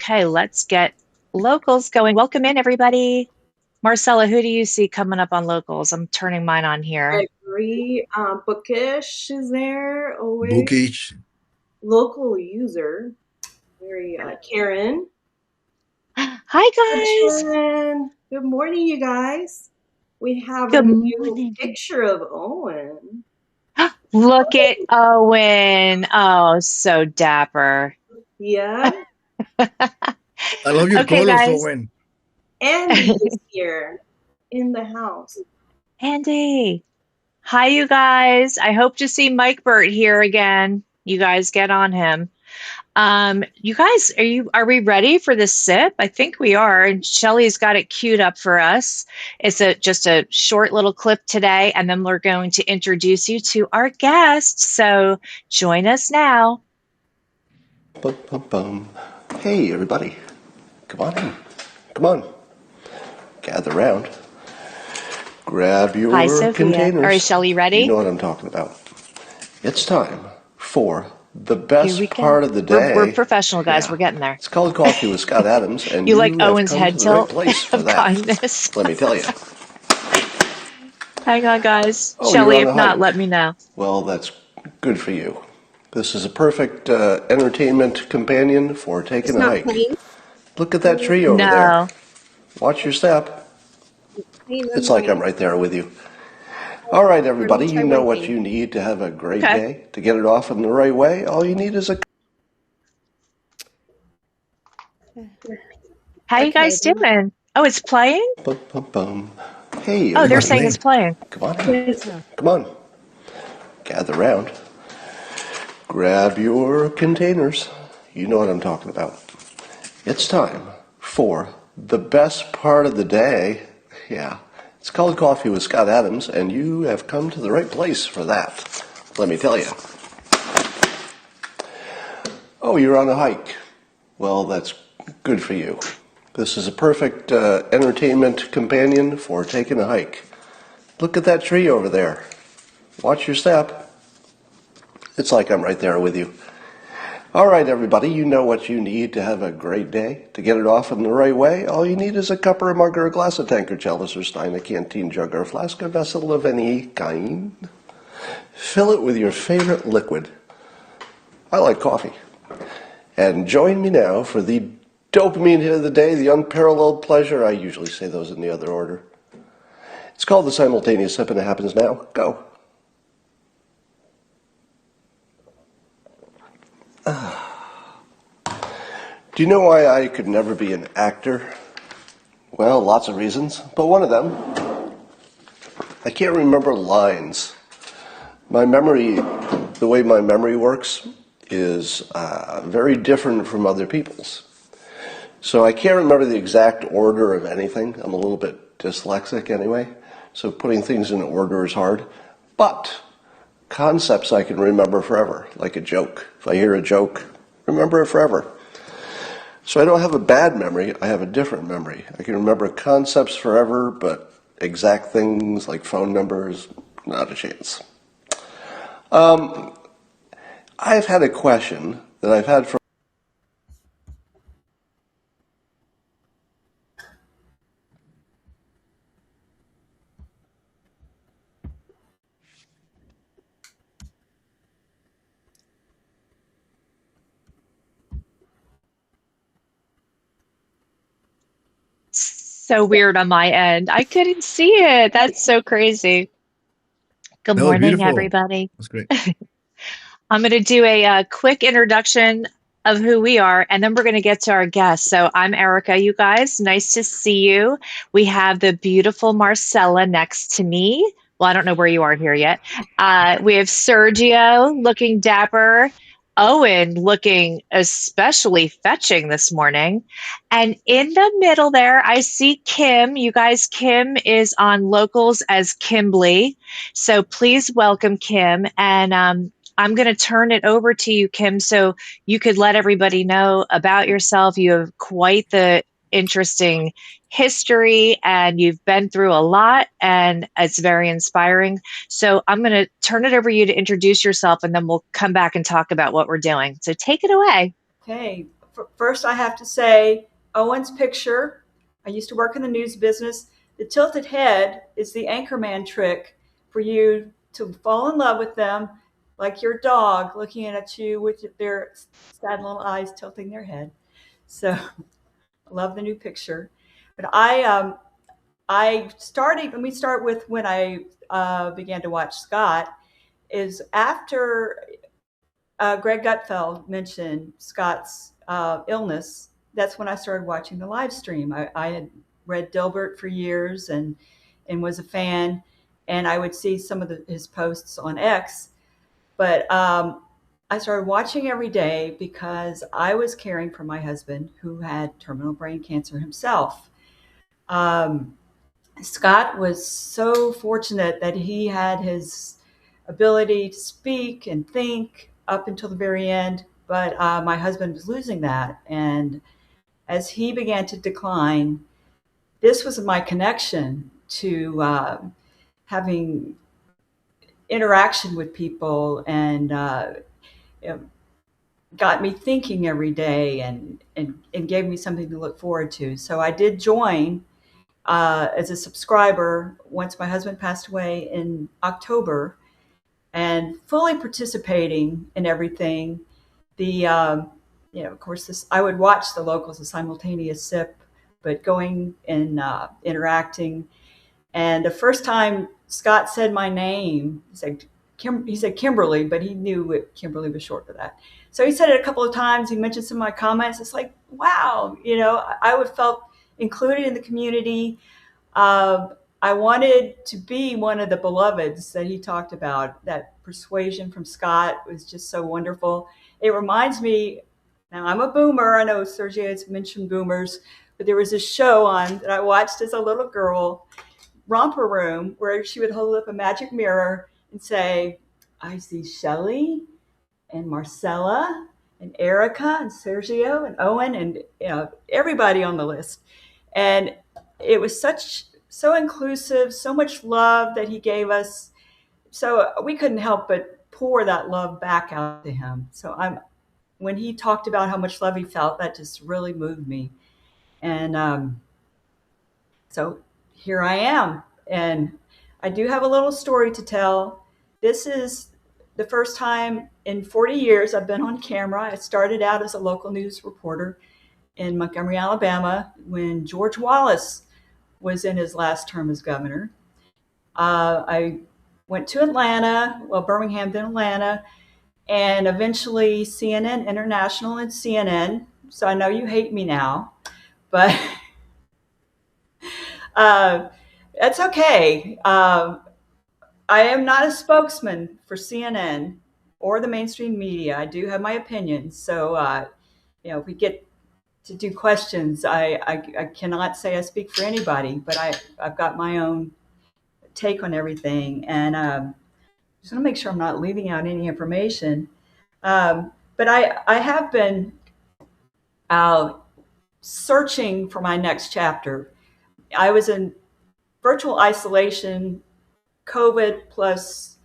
Okay, let's get locals going. Welcome in, everybody. Marcela, who do you see coming up on locals? I'm turning mine on I here. agree. Bookish is there. Owen, Bookish. local user. Very Karen. Hi, guys. Attention. Good morning, you guys. We have a Good new morning. picture of Owen. Look at Owen. Oh, so dapper. Yeah. I love your Okay, colors, guys. Owen. Andy is here in the house. Andy. Hi, you guys. I hope to see Mike Burt here again. You guys get on him. You guys, are we ready for the sip? I think we are. And Shelly's got it queued up for us. It's just a short little clip today, and then we're going to introduce you to our guest. So join us now. Bum, bum, bum. Hey, everybody. Come on in. Come on. Gather round. Grab Hi, your Sophia. All right, containers. Shelly, You know ready? what I'm talking about. It's time for the Here we best go. part of the We're day. professional guys. Yeah. We're getting there. It's called Coffee with Scott Adams, and You like you have Owen's come to head the right tilt place for of that. kindness? Let me tell you. Hang on, guys. Oh, you're Shelly, on if a not, hike. let me know. Well, that's good for you. This is a perfect entertainment companion for It's taking a not hike. playing. Look at that tree over there. No. Watch your step. Playing on It's like I'm my. right there with you. All right, Let me everybody, try you know one what thing. you need to have a great Okay. day. To get it off in the right way, all you need is a How you Okay. guys doing? Oh, it's playing? bum, bum, bum. Hey, Oh, they're It's everybody, saying it's playing. playing. come on in. Yes. Come on. Gather round. Grab your containers. You know what I'm talking about. It's time for the best part of the day. Yeah. It's called Coffee with Scott Adams, and you have come to the right place for that. Let me tell you. Oh, you're on a hike. Well, that's good for you. This is a perfect entertainment companion for taking a hike. Look at that tree over there. Watch your step. It's like I'm right there with you. All right, everybody, you know what you need to have a great day. To get it off in the right way, all you need is a cup or a mug or a glass, a tankard, chalice or stein, a canteen, jug or a flask, a vessel of any kind. Fill it with your favorite liquid. I like coffee. And join me now for the dopamine hit of the day, the unparalleled pleasure. I usually say those in the other order. It's called the simultaneous sip, and it happens now. Go. Do you know why I could never be an actor? Well, lots of reasons, but one of them, I can't remember lines. My memory, the way my memory works, is very different from other people's. So I can't remember the exact order of anything. I'm a little bit dyslexic anyway, so putting things in order is hard. But concepts I can remember forever, like a joke. If I hear a joke, remember it forever. So I don't have a bad memory, I have a different memory. I can remember concepts forever, but exact things like phone numbers, not a chance. I've had a question that I've had for So weird on my end. I couldn't see it. That's so crazy. Good That was morning, beautiful. everybody. That's great. I'm going to do a quick introduction of who we are, and then we're going to get to our guests. So I'm Erica, you guys. Nice to see you. We have the beautiful Marcela next to me. Well, I don't know where you are here yet. We have Sergio looking dapper. Owen looking especially fetching this morning. And in the middle there, I see Kim. You guys, Kim is on locals as Kimbly. So please welcome Kim. And I'm going to turn it over to you, Kim, so you could let everybody know about yourself. You have quite the interesting history and you've been through a lot, and it's very inspiring. So I'm going to turn it over to you to introduce yourself, and then we'll come back and talk about what we're doing. So take it away. Okay. first I have to say, Owen's picture, I used to work in the news business. The tilted head is the anchorman trick for you to fall in love with them, like your dog looking at you with their sad little eyes tilting their head. So I love the new picture. But I started, let me start with when I began to watch Scott, is after Greg Gutfeld mentioned Scott's illness. That's when I started watching the live stream. I had read Dilbert for years and was a fan, and I would see some of his posts on X. But I started watching every day because I was caring for my husband who had terminal brain cancer himself. Scott was so fortunate that he had his ability to speak and think up until the very end, but my husband was losing that. And as he began to decline, this was my connection to having interaction with people, and got me thinking every day, and gave me something to look forward to. So I did join as a subscriber once my husband passed away in October, and fully participating in everything. Of course, I would watch the locals, a simultaneous sip, but going and interacting. And the first time Scott said my name, he said Kimberly, but he knew what Kimberly was short for that. So he said it a couple of times. He mentioned some of my comments. It's like, wow, I would felt included in the community. I wanted to be one of the beloveds that he talked about. That persuasion from Scott was just so wonderful. It reminds me, now I'm a boomer. I know Sergio has mentioned boomers, but there was a show on that I watched as a little girl, Romper Room, where she would hold up a magic mirror and say, I see Shelley and Marcela and Erica and Sergio and Owen and everybody on the list. And it was so inclusive, so much love that he gave us. So we couldn't help but pour that love back out to him. So when he talked about how much love he felt, that just really moved me. And so here I am. And I do have a little story to tell. This is the first time in 40 years I've been on camera. I started out as a local news reporter in Montgomery, Alabama, when George Wallace was in his last term as governor. I went to Birmingham, then Atlanta, and eventually CNN International and CNN. So I know you hate me now, but that's okay. I am not a spokesman for CNN or the mainstream media. I do have my opinions. So, if we get to do questions, I cannot say I speak for anybody, but I've got my own take on everything. And just want to make sure I'm not leaving out any information. But I have been searching for my next chapter. I was in virtual isolation, COVID plus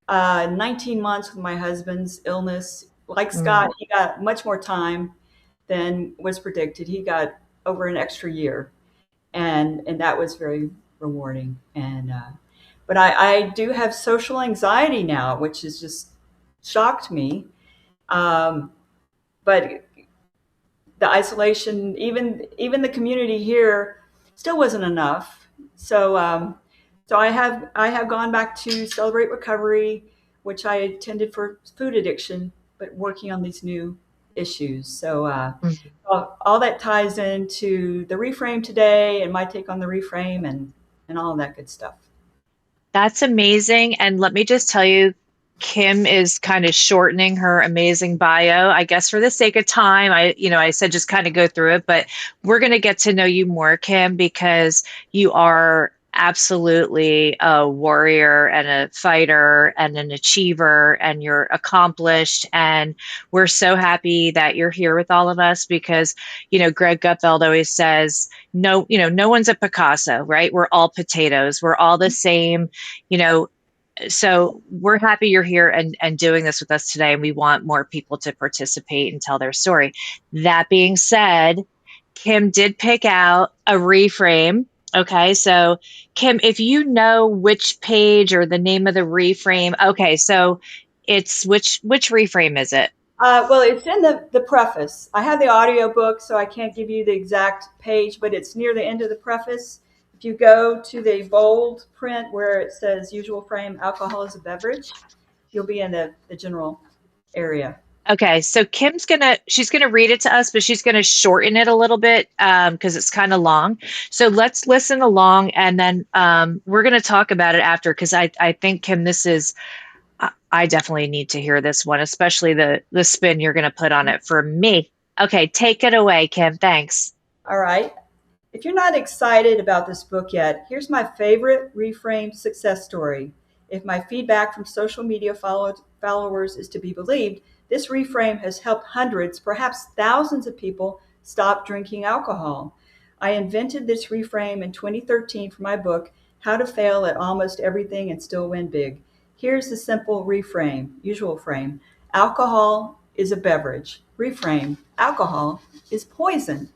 19 months with my husband's illness. Like Scott, he got much more time than was predicted. He got over an extra year, and that was very rewarding. And but I do have social anxiety now, which has just shocked me. But the isolation, even the community here, still wasn't enough. So so I have gone back to Celebrate Recovery, which I attended for food addiction, but working on these new issues. So all that ties into the reframe today and my take on the reframe and all of that good stuff. That's amazing. And let me just tell you, Kim is kind of shortening her amazing bio, I guess, for the sake of time. I said just kind of go through it, but we're going to get to know you more, Kim, because you are absolutely a warrior and a fighter and an achiever, and you're accomplished. And we're so happy that you're here with all of us because, Greg Gutfeld always says, no one's a Picasso, right? We're all potatoes. We're all the same, So we're happy you're here and doing this with us today. And we want more people to participate and tell their story. That being said, Kim did pick out a reframe. Okay, so Kim, if you know which page or the name of the reframe, okay, so it's which reframe is it? Well, it's in the preface. I have the audio book, so I can't give you the exact page, but it's near the end of the preface. If you go to the bold print where it says usual frame, alcohol is a beverage, you'll be in the general area. Okay, so she's gonna read it to us, but she's gonna shorten it a little bit because it's kind of long. So let's listen along, and then we're gonna talk about it after because I think Kim, I definitely need to hear this one, especially the spin you're gonna put on it for me. Okay, take it away, Kim. Thanks. All right. If you're not excited about this book yet, here's my favorite reframe success story. If my feedback from social media followers is to be believed, this reframe has helped hundreds, perhaps thousands of people stop drinking alcohol. I invented this reframe in 2013 for my book, How to Fail at Almost Everything and Still Win Big. Here's the simple reframe, usual frame. Alcohol is a beverage. Reframe, alcohol is poison.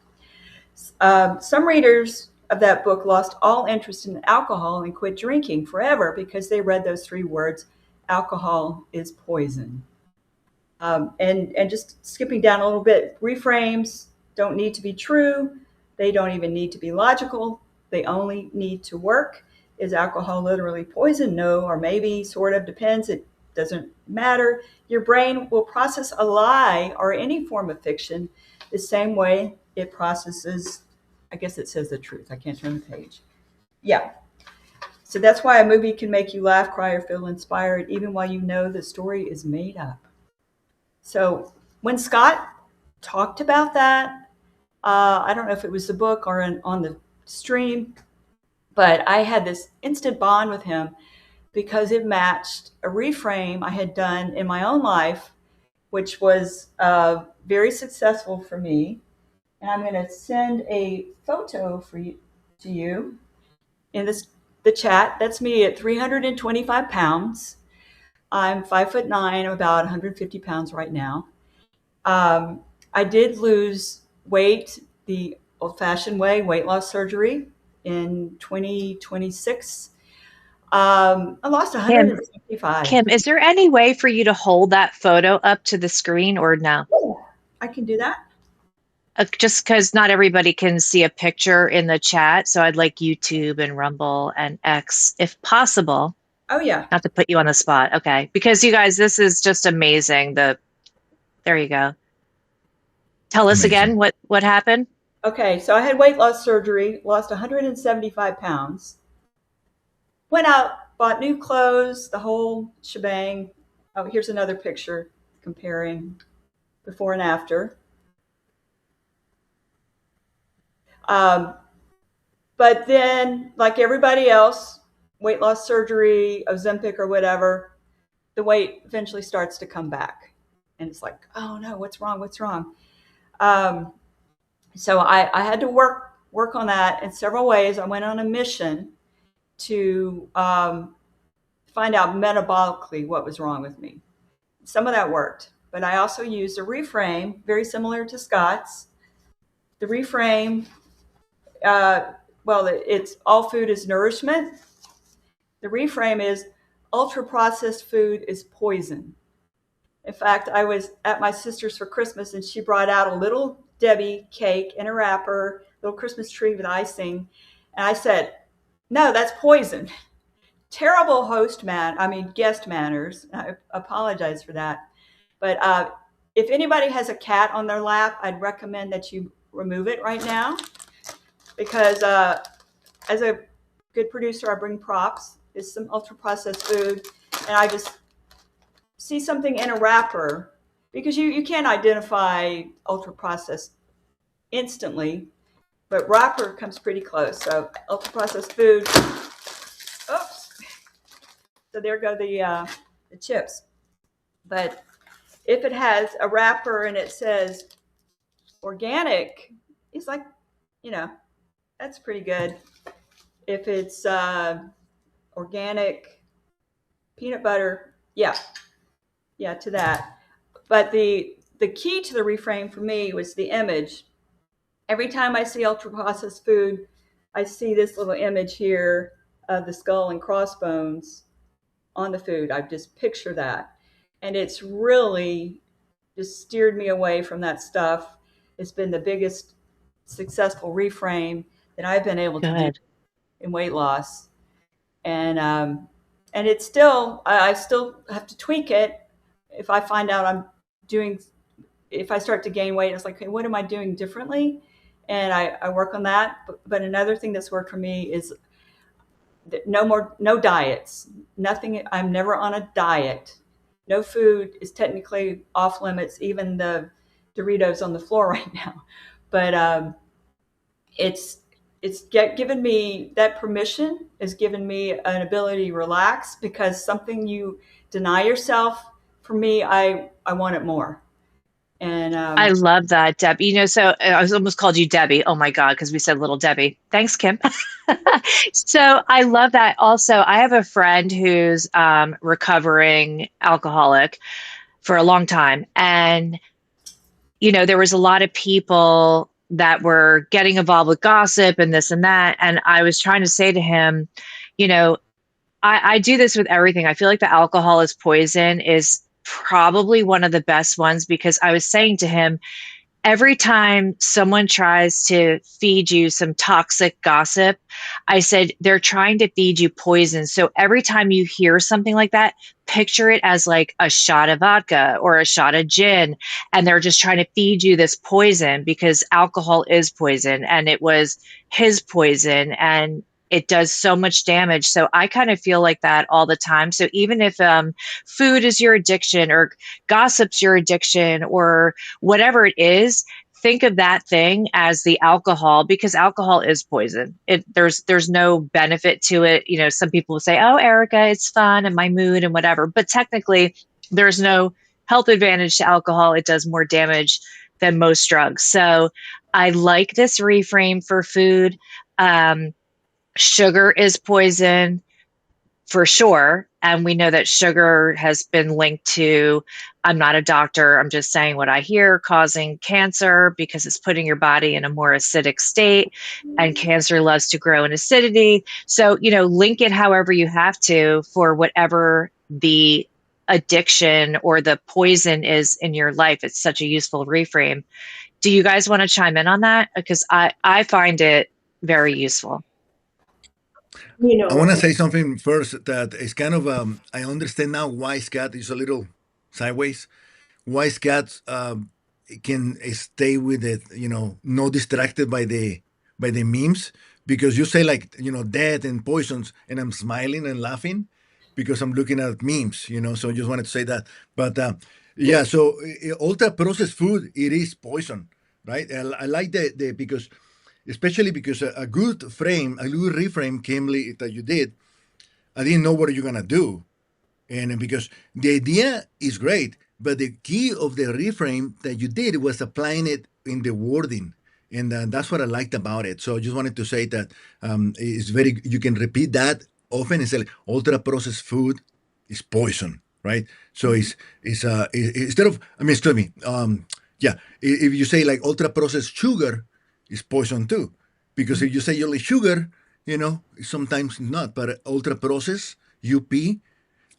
Some readers of that book lost all interest in alcohol and quit drinking forever because they read those 3 words, alcohol is poison. And just skipping down a little bit, reframes don't need to be true. They don't even need to be logical. They only need to work. Is alcohol literally poison? No, or maybe, sort of, depends. It doesn't matter. Your brain will process a lie or any form of fiction the same way it processes, I guess it says the truth. I can't turn the page. Yeah. So that's why a movie can make you laugh, cry, or feel inspired, even while you know the story is made up. So when Scott talked about that, I don't know if it was the book or on the stream, but I had this instant bond with him because it matched a reframe I had done in my own life, which was very successful for me. And I'm going to send a photo to you in the chat. That's me at 325 pounds. I'm 5'9". I'm about 150 pounds right now. I did lose weight the old-fashioned way, weight loss surgery in 2026. I lost 165. Kim, is there any way for you to hold that photo up to the screen or no? Oh, I can do that. Just because not everybody can see a picture in the chat. So I'd like YouTube and Rumble and X, if possible. Oh, yeah. Not to put you on the spot. Okay. Because you guys, this is just amazing. There you go. Tell us again what happened. Okay. So I had weight loss surgery, lost 175 pounds. Went out, bought new clothes, the whole shebang. Oh, here's another picture comparing before and after. But then, like everybody else, weight loss surgery, Ozempic or whatever, the weight eventually starts to come back. And it's like, oh no, what's wrong? What's wrong? So I had to work on that in several ways. I went on a mission to find out metabolically what was wrong with me. Some of that worked, but I also used a reframe, very similar to Scott's. The reframe, it's all food is nourishment. The reframe is ultra-processed food is poison. In fact, I was at my sister's for Christmas, and she brought out a little Debbie cake in a wrapper, little Christmas tree with icing. And I said, no, that's poison. Terrible guest manners. I apologize for that. But if anybody has a cat on their lap, I'd recommend that you remove it right now. Because as a good producer, I bring props. It's some ultra-processed food. And I just see something in a wrapper, because you can't identify ultra-processed instantly, but wrapper comes pretty close. So ultra-processed food. Oops. So there go the chips. But if it has a wrapper and it says organic, it's like, that's pretty good. If it's organic peanut butter. Yeah, to that. But the key to the reframe for me was the image. Every time I see ultra processed food, I see this little image here of the skull and crossbones on the food. I just picture that. And it's really just steered me away from that stuff. It's been the biggest successful reframe that I've been able to do Good. in weight loss. And it's still, I still have to tweak it. If I find out if I start to gain weight, it's like, okay, what am I doing differently? And I work on that. But another thing that's worked for me is no diets, nothing. I'm never on a diet. No food is technically off limits, even the Doritos on the floor right now. But it's given me that permission, has given me an ability to relax, because something you deny yourself, for me, I want it more. And I love that, Deb. So I was almost called you Debbie. Oh my God, because we said little Debbie. Thanks, Kim. So I love that. Also, I have a friend who's recovering alcoholic for a long time. And, there was a lot of people that were getting involved with gossip and this and that. And I was trying to say to him, you know, I do this with everything. I feel like the alcohol is poison is probably one of the best ones, because I was saying to him, every time someone tries to feed you some toxic gossip, I said, they're trying to feed you poison. So every time you hear something like that, picture it as like a shot of vodka or a shot of gin. And they're just trying to feed you this poison, because alcohol is poison and it was his poison. And it does so much damage. So I kind of feel like that all the time. So even if food is your addiction, or gossip's your addiction, or whatever it is, think of that thing as the alcohol, because alcohol is poison. There's no benefit to it. Some people will say, "Oh, Erica, it's fun and my mood and whatever," but technically, there's no health advantage to alcohol. It does more damage than most drugs. So I like this reframe for food. Sugar is poison for sure. And we know that sugar has been linked to, I'm not a doctor, I'm just saying what I hear, causing cancer, because it's putting your body in a more acidic state, and cancer loves to grow in acidity. So, link it however you have to for whatever the addiction or the poison is in your life. It's such a useful reframe. Do you guys want to chime in on that? Because I find it very useful. I want to say something first that is kind of, I understand now why Scott is a little sideways. Why Scott can stay with it, not distracted by the memes, because you say like, death and poisons, and I'm smiling and laughing because I'm looking at memes, so I just wanted to say that. But yeah, so ultra processed food, it is poison, right? I like the because especially because a good reframe, Kimbly, that you did, I didn't know what you're gonna do, and because the idea is great, but the key of the reframe that you did was applying it in the wording, and that's what I liked about it. So I just wanted to say that it's very, you can repeat that often and say like, ultra processed food is poison, right? So instead of, I mean, excuse me, yeah, if you say like ultra processed sugar is poison too, because if you say only sugar, sometimes not, but ultra processed UP,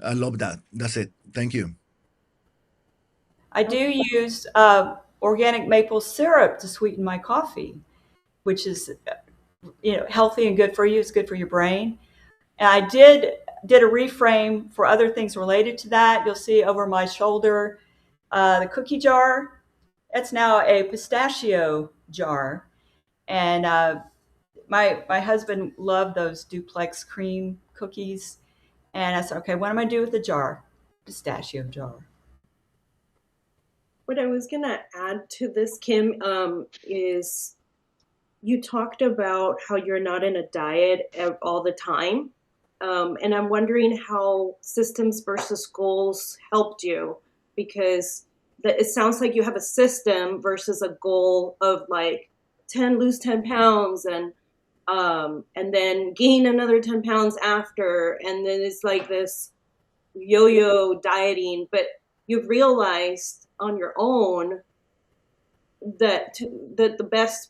I love that. That's it. Thank you. I do use organic maple syrup to sweeten my coffee, which is healthy and good for you. It's good for your brain. And I did a reframe for other things related to that. You'll see over my shoulder the cookie jar. That's now a pistachio jar. And my husband loved those duplex cream cookies. And I said, okay, what am I going to do with the jar? Pistachio jar. What I was going to add to this, Kim, is you talked about how you're not in a diet all the time. And I'm wondering how systems versus goals helped you, because it sounds like you have a system versus a goal of like lose 10 pounds and then gain another 10 pounds after. And then it's like this yo-yo dieting, but you've realized on your own that the best,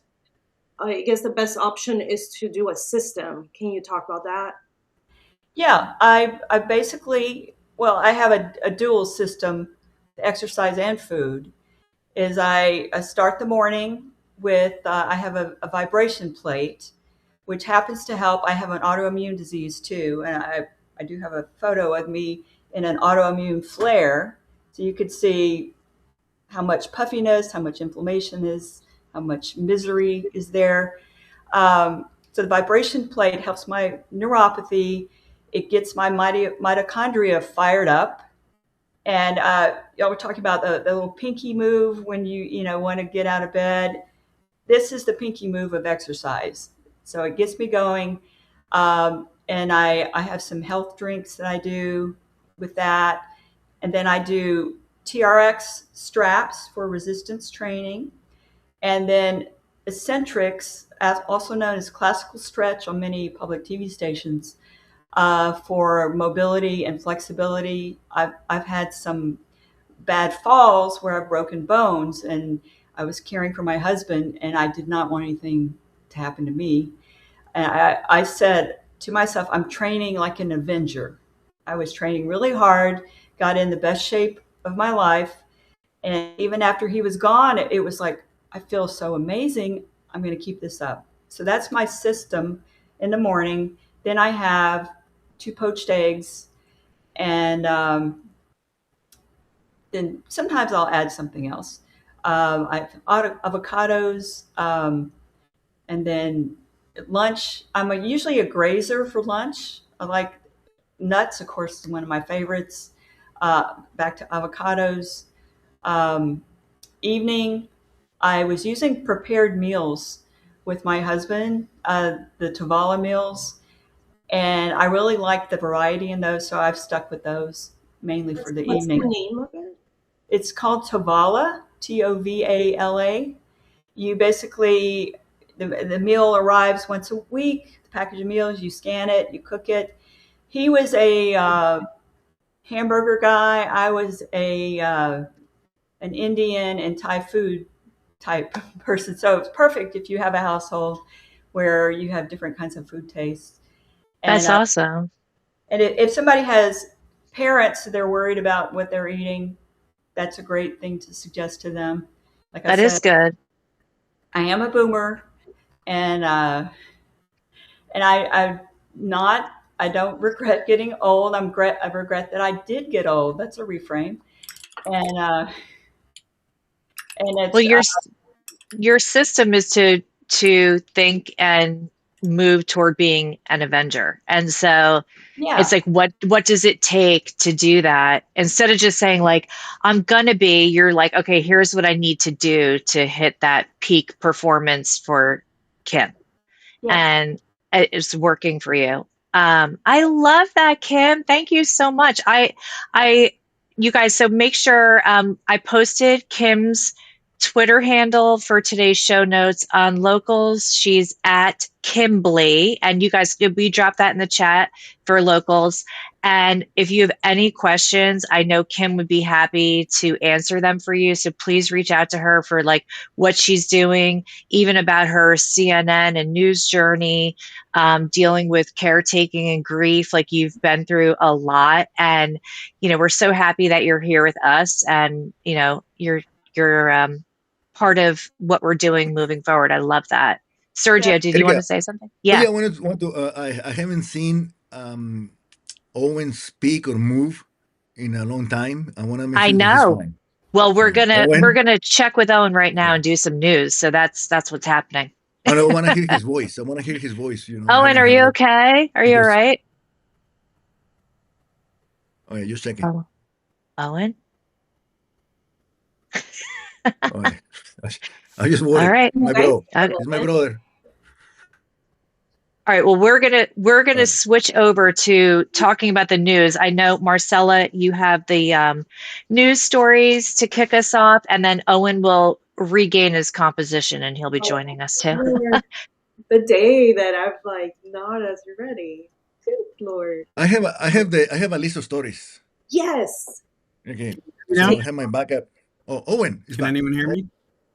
I guess the best option is to do a system. Can you talk about that? Yeah, I basically, well, I have a dual system, exercise and food. Is I start the morning with, I have a vibration plate, which happens to help. I have an autoimmune disease too, and I do have a photo of me in an autoimmune flare. So you could see how much puffiness, how much inflammation is, how much misery is there. So the vibration plate helps my neuropathy. It gets my mitochondria fired up. And y'all were talking about the little pinky move when you know want to get out of bed. This is the pinky move of exercise. So it gets me going. And I have some health drinks that I do with that. And then I do TRX straps for resistance training. And then eccentrics, also known as classical stretch on many public TV stations, for mobility and flexibility. I've had some bad falls where I've broken bones, and I was caring for my husband, and I did not want anything to happen to me. And I said to myself, I'm training like an Avenger. I was training really hard, got in the best shape of my life. And even after he was gone, it was like, I feel so amazing. I'm going to keep this up. So that's my system in the morning. Then I have 2 poached eggs, and then sometimes I'll add something else. I have avocados, and then at lunch, usually a grazer for lunch. I like nuts, of course, is one of my favorites. Back to avocados. Um, Evening, I was using prepared meals with my husband, the Tavala meals, and I really like the variety in those, so I've stuck with those mainly for the What's the evening. name of it? It's called Tovala, Tovala. You basically, the meal arrives once a week, the package of meals, you scan it, you cook it. He was a hamburger guy. I was an Indian and Thai food type person. So it's perfect if you have a household where you have different kinds of food tastes. And That's awesome. and if somebody has parents that they're worried about what they're eating, that's a great thing to suggest to them. Like I That is said, good. I am a boomer, and I not I don't regret getting old. I regret that I did get old. That's a reframe, and Well, it's your system is to think and move toward being an Avenger. And so it's yeah, like what does it take to do that? Instead of just saying like I'm gonna be, you're like, okay, here's what I need to do to hit that peak performance for Kim. yeah. And it's working for you. I love that, Kim. Thank you so much. I, you guys, so make sure I posted Kim's Twitter handle for today's show notes on Locals. She's at Kimbly, and you guys, we drop that in the chat for Locals. And if you have any questions, I know Kim would be happy to answer them for you. So please reach out to her for like what she's doing, even about her CNN and news journey, dealing with caretaking and grief. Like you've been through a lot, and we're so happy that you're here with us, and you're part of what we're doing moving forward. I love that. Yeah. Sergio, did you want to Erika, say something? oh Yeah, yeah, I haven't seen Owen speak or move in a long time. I want to make I sure that he's know. fine. Well, we're Owen, gonna check with Owen right now yeah. and do some news. So that's what's happening. And I want to hear his voice. I want to hear his voice. I Owen, haven't are you heard it okay? Are you all because. right? Oh yeah, just checking. Oh, Owen. Oh, yeah. I just All worried. right. My Guys, bro. Okay. He's my brother. All right. Well, we're All gonna right. switch over to talking about the news. I know Marcela, you have the news stories to kick us off, and then Owen will regain his composition, and he'll be oh, joining us too. the day that I'm like not as ready. Good Lord. I have a list of stories. Yes. Okay, Now, so I have my backup. Oh, Owen is can back. anyone hear me?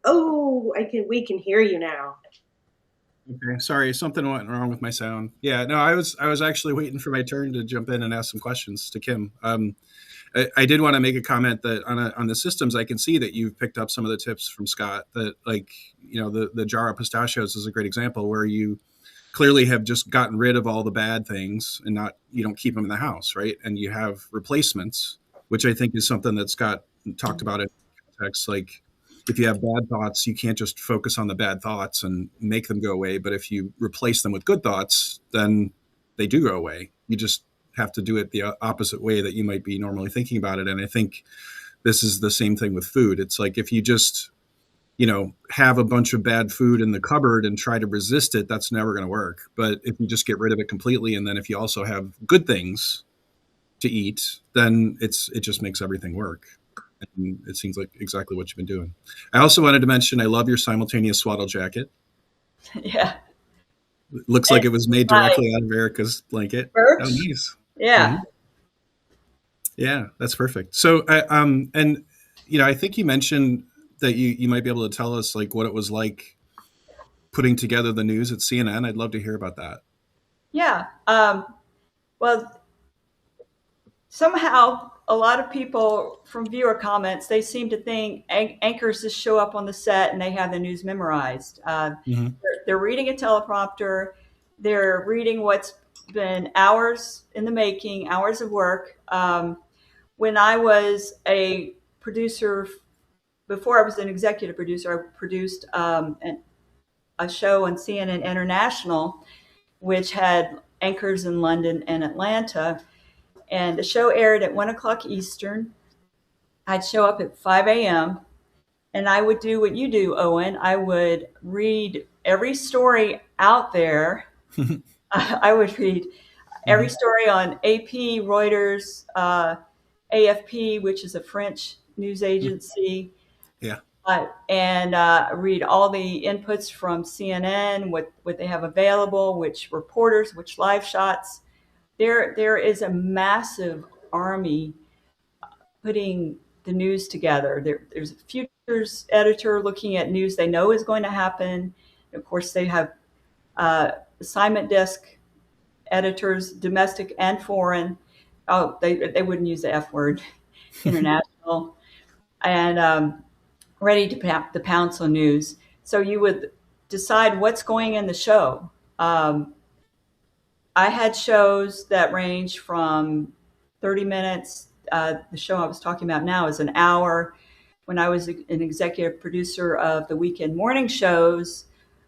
Oh, we can hear you now. Okay, sorry, something went wrong with my sound. Yeah, no, I was actually waiting for my turn to jump in and ask some questions to Kim. I did want to make a comment that on the systems, I can see that you've picked up some of the tips from Scott. That, like, the jar of pistachios is a great example where you clearly have just gotten rid of all the bad things and you don't keep them in the house, right? And you have replacements, which I think is something that Scott talked about in context. Like, if you have bad thoughts, you can't just focus on the bad thoughts and make them go away. But if you replace them with good thoughts, then they do go away. You just have to do it the opposite way that you might be normally thinking about it. And I think this is the same thing with food. It's like, if you just have a bunch of bad food in the cupboard and try to resist it, that's never going to work. But if you just get rid of it completely, and then if you also have good things to eat, then it just makes everything work. And it seems like exactly what you've been doing. I also wanted to mention, I love your simultaneous swaddle jacket. Yeah. It looks like it was made directly out of Erica's blanket. Birch? Oh, nice. Yeah. Mm-hmm. Yeah, that's perfect. So, I think you mentioned that you might be able to tell us, like, what it was like putting together the news at CNN. I'd love to hear about that. Yeah. Well, somehow a lot of people from viewer comments, they seem to think anchors just show up on the set and they have the news memorized. They're reading a teleprompter. They're reading what's been hours in the making, hours of work. When I was a producer, before I was an executive producer, I produced a show on CNN International, which had anchors in London and Atlanta. And the show aired at 1 o'clock Eastern. I'd show up at 5 a.m. and I would do what you do, Owen. I would read every story out there. I would read every story on AP, Reuters, AFP, which is a French news agency. Yeah. And read all the inputs from CNN, what they have available, which reporters, which live shots. There is a massive army putting the news together. There's a futures editor looking at news they know is going to happen. Of course, they have assignment desk editors, domestic and foreign. Oh, they wouldn't use the F word, international, and ready to pounce on news. So you would decide what's going in the show. I had shows that range from 30 minutes. The show I was talking about now is an hour. When I was an executive producer of the weekend morning shows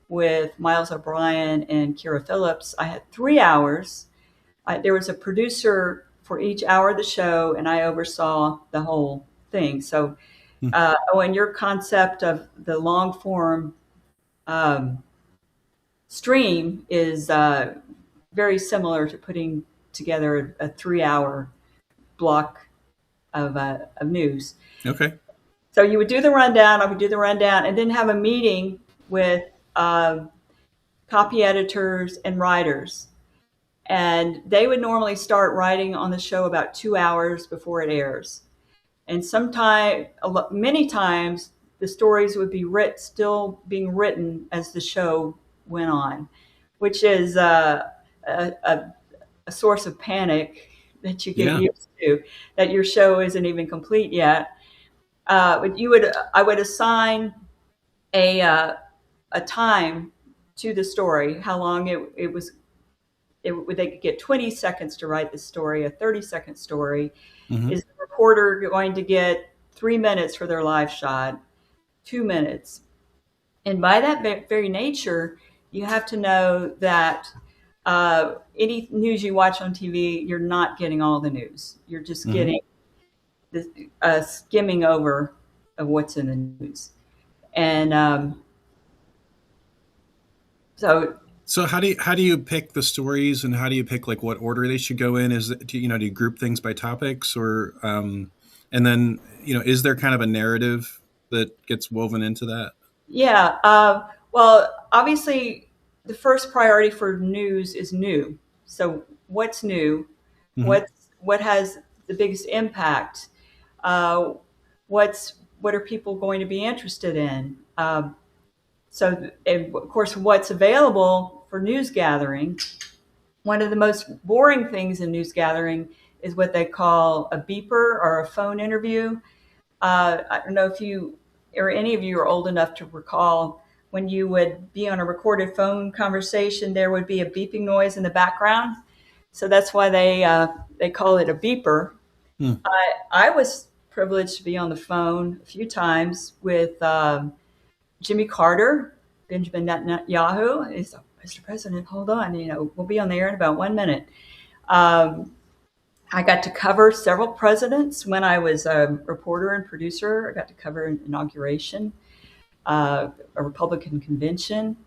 with Miles O'Brien and Kira Phillips, I had 3 hours. There was a producer for each hour of the show, and I oversaw the whole thing. So, and your concept of the long form stream is very similar to putting together a 3-hour block of news. Okay. So you would do the rundown, I would do the rundown, and then have a meeting with copy editors and writers. And they would normally start writing on the show about 2 hours before it airs. And many times, the stories would be still being written as the show went on, which is a source of panic that you get used to, that your show isn't even complete yet. But I would assign a time to the story, how long it was. They could get 20 seconds to write the story, a 30-second story. Mm-hmm. Is the reporter going to get 3 minutes for their live shot, 2 minutes? And by that very nature, you have to know that any news you watch on TV, you're not getting all the news. You're just getting the skimming over of what's in the news. And So how do you pick the stories, and how do you pick, like, what order they should go in? Do you group things by topics, or and then is there kind of a narrative that gets woven into that? Yeah. Well, obviously, the first priority for news is new. So what's new? Mm-hmm. What has the biggest impact? What are people going to be interested in? So, of course, what's available for news gathering. One of the most boring things in news gathering is what they call a beeper or a phone interview. I don't know if you or any of you are old enough to recall when you would be on a recorded phone conversation, there would be a beeping noise in the background. So that's why they call it a beeper. I was privileged to be on the phone a few times with Jimmy Carter, Benjamin Netanyahu. He's like, Mr. President, hold on, we'll be on the air in about 1 minute. I got to cover several presidents when I was a reporter and producer. I got to cover an inauguration, a Republican convention.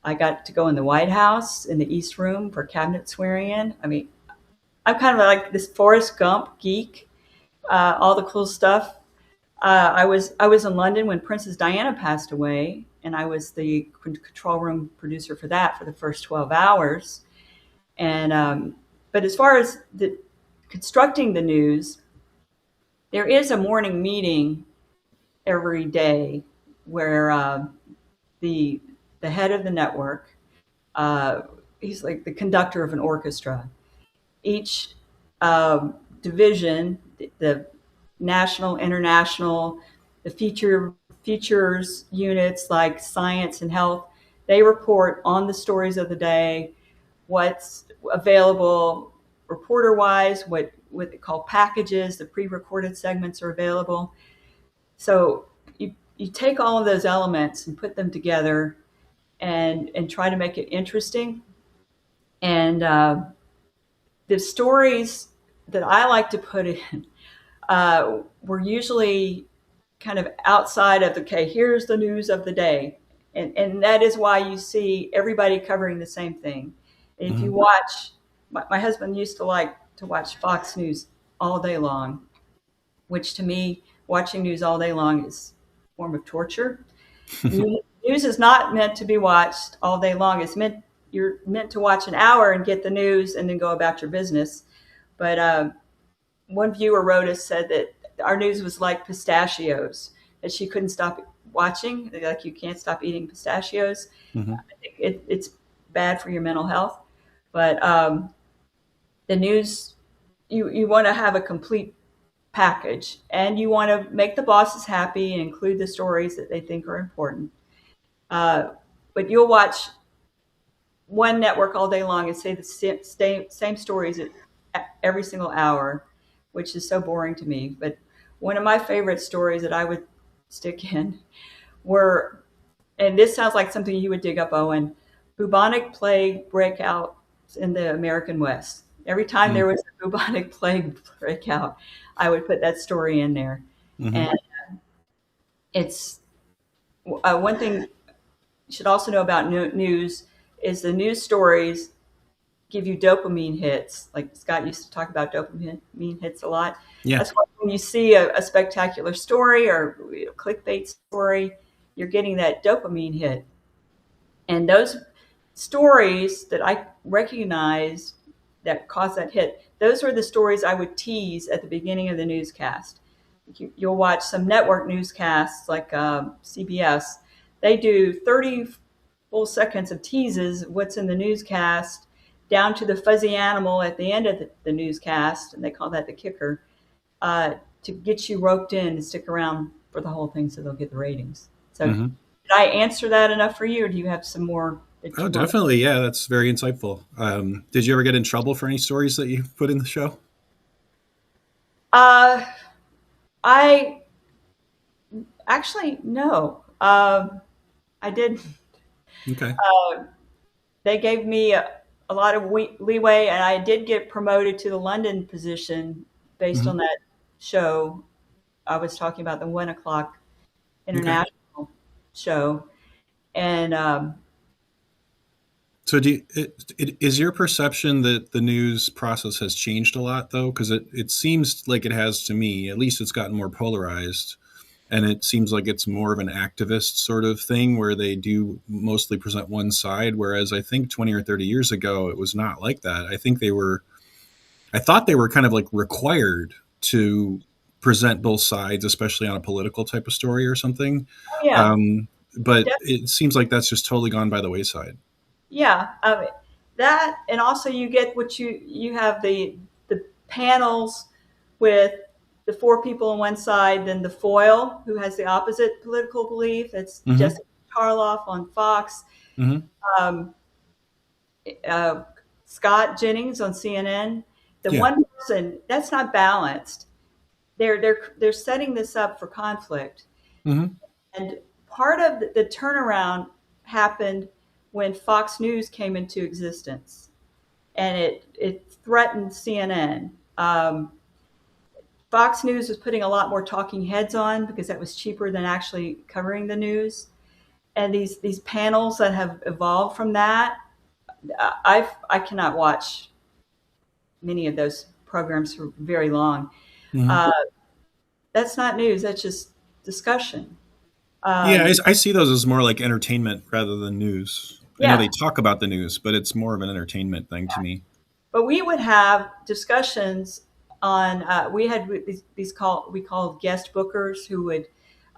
I got to go in the White House in the East Room for cabinet swearing in. I mean, I'm kind of like this Forrest Gump geek, all the cool stuff. I was in London when Princess Diana passed away, and I was the control room producer for that for the first 12 hours. And but as far as constructing the news, there is a morning meeting every day where the head of the network, he's like the conductor of an orchestra. Each division, the national, international, the features units like science and health, they report on the stories of the day, what's available reporter-wise, what they call packages, the pre-recorded segments are available. So you take all of those elements and put them together and try to make it interesting. And the stories that I like to put in were usually kind of outside of, okay, here's the news of the day. And that is why you see everybody covering the same thing. And if you watch, my husband used to like to watch Fox News all day long, which to me, watching news all day long is a form of torture. News is not meant to be watched all day long. You're meant to watch an hour and get the news and then go about your business. But one viewer wrote us, said that our news was like pistachios, that she couldn't stop watching, like you can't stop eating pistachios. I think it's bad for your mental health. But the news, you want to have a complete package, and you want to make the bosses happy and include the stories that they think are important. But you'll watch one network all day long and say the same stories at every single hour, which is so boring to me. But one of my favorite stories that I would stick in were, and this sounds like something you would dig up, Owen, bubonic plague breakout in the American West. Every time there was a bubonic plague breakout, I would put that story in there. And it's one thing you should also know about news is the news stories give you dopamine hits. Like Scott used to talk about dopamine hits a lot. Yeah. That's why when you see a spectacular story or clickbait story, you're getting that dopamine hit. And those stories that I recognized that cause that hit, those were the stories I would tease at the beginning of the newscast. You'll watch some network newscasts like CBS. They do 30 full seconds of teases, what's in the newscast, down to the fuzzy animal at the end of the newscast, and they call that the kicker, to get you roped in and stick around for the whole thing so they'll get the ratings. So did I answer that enough for you, or do you have some more? Oh, definitely. Yeah, that's very insightful. Did you ever get in trouble for any stories that you put in the show? I actually, no. I didn't. Okay. They gave me a lot of leeway, and I did get promoted to the London position based on that show. I was talking about the 1 o'clock international show. And so is your perception that the news process has changed a lot, though? Because it seems like it has to me. At least it's gotten more polarized. And it seems like it's more of an activist sort of thing where they do mostly present one side. Whereas I think 20 or 30 years ago, it was not like that. I think they were I thought they were kind of like required to present both sides, especially on a political type of story or something. Oh, yeah. But it seems like that's just totally gone by the wayside. Yeah, that, and also you get what you have the panels with the four people on one side, then the foil who has the opposite political belief. It's Mm-hmm. Jessica Karloff on Fox, Mm-hmm. um, Scott Jennings on CNN. The Yeah. one person that's not balanced. They're setting this up for conflict, Mm-hmm. and part of the turnaround happened when Fox News came into existence, and it threatened CNN. Fox News was putting a lot more talking heads on because that was cheaper than actually covering the news. And these panels that have evolved from that, I cannot watch many of those programs for very long. Mm-hmm. That's not news. That's just discussion. Yeah, I see those as more like entertainment rather than news. I know Yeah, they talk about the news, but it's more of an entertainment thing to me. but we would have discussions on. We had these we called guest bookers who would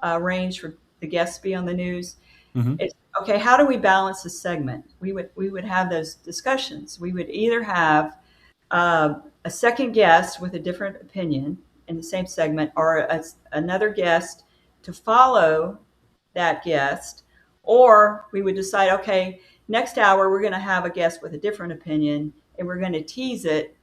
arrange for the guests to be on the news. Mm-hmm. It's okay. How do we balance this segment? We would have those discussions. We would either have a second guest with a different opinion in the same segment, or another guest to follow that guest, or we would decide, okay, next hour we're going to have a guest with a different opinion, and we're going to tease it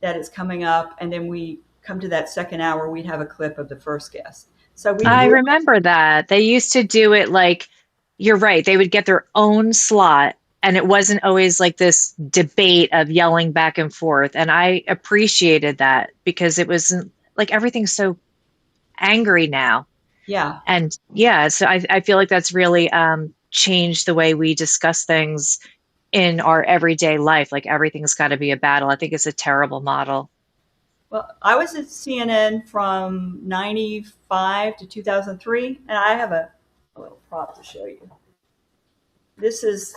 that it's coming up, and then we come to that second hour, we'd have a clip of the first guest. So I we remember that. They used to do it like, you're right, they would get their own slot, and it wasn't always like this debate of yelling back and forth. And I appreciated that because it wasn't like everything's so angry now. yeah. And yeah, so I feel like that's really changed the way we discuss things in our everyday life. Like everything's got to be a battle. I think it's a terrible model. Well, I was at CNN from 95 to 2003, and I have a little prop to show you. This is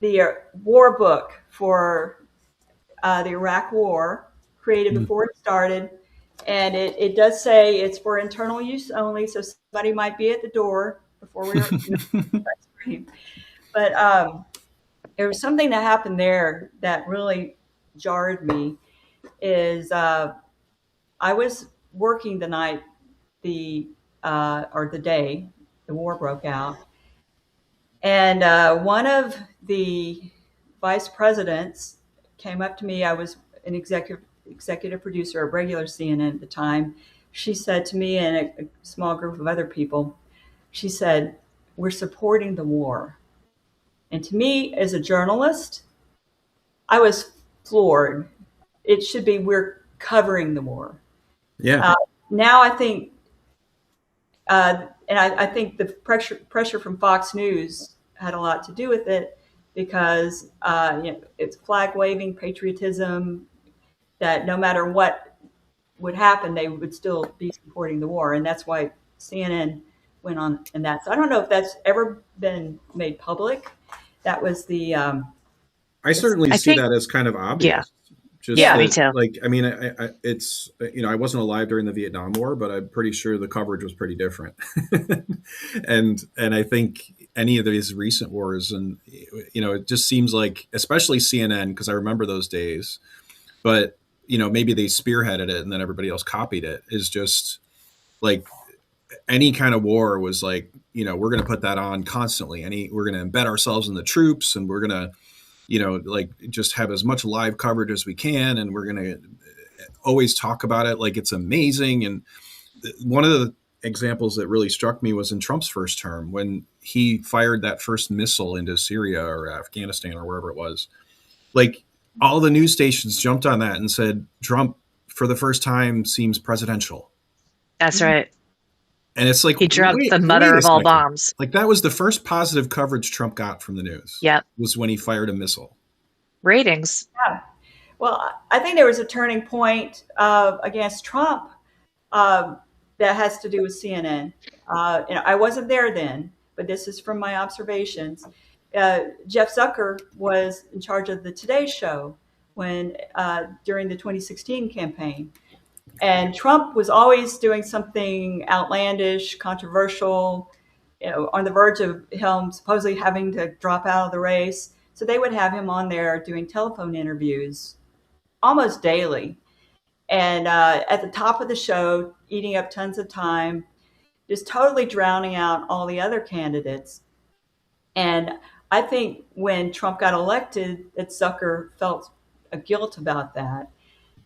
the war book for the Iraq War, created before it started. And it does say it's for internal use only, so somebody might be at the door before we were. But there was something that happened there that really jarred me. Is I was working the night or the day the war broke out, and one of the vice presidents came up to me. I was an executive producer of regular CNN at the time. She said to me and a small group of other people, she said, "We're supporting the war." And to me, as a journalist, I was floored. It should be, "We're covering the war." Yeah. Now I think, and I think the pressure from Fox News had a lot to do with it, because it's flag waving patriotism, that no matter what would happen, they would still be supporting the war, and that's why CNN went on in that. So I don't know if that's ever been made public. That was the. I certainly I see think, that as kind of obvious. yeah, Just yeah, that, me too. like, I mean, it's, I wasn't alive during the Vietnam War, but I'm pretty sure the coverage was pretty different. and I think any of these recent wars, and it just seems like, especially CNN, because I remember those days, but maybe they spearheaded it and then everybody else copied it, is just like any kind of war was like, we're going to put that on constantly. We're going to embed ourselves in the troops, and we're going to like just have as much live coverage as we can, and we're going to always talk about it like it's amazing. And one of the examples that really struck me was in Trump's first term, when he fired that first missile into Syria or Afghanistan or wherever it was. Like, all the news stations jumped on that and said, Trump, for the first time, seems presidential. That's right. And it's like, He dropped wait the mother a of all second. bombs. Like, that was the first positive coverage Trump got from the news. Yep. Was when he fired a missile. Ratings. Yeah. Well, I think there was a turning point against Trump that has to do with CNN. I wasn't there then, but this is from my observations. Jeff Zucker was in charge of the Today Show during the 2016 campaign. And Trump was always doing something outlandish, controversial, on the verge of him supposedly having to drop out of the race. So they would have him on there doing telephone interviews almost daily. And at the top of the show, eating up tons of time, just totally drowning out all the other candidates. And I think when Trump got elected, that Zucker felt a guilt about that.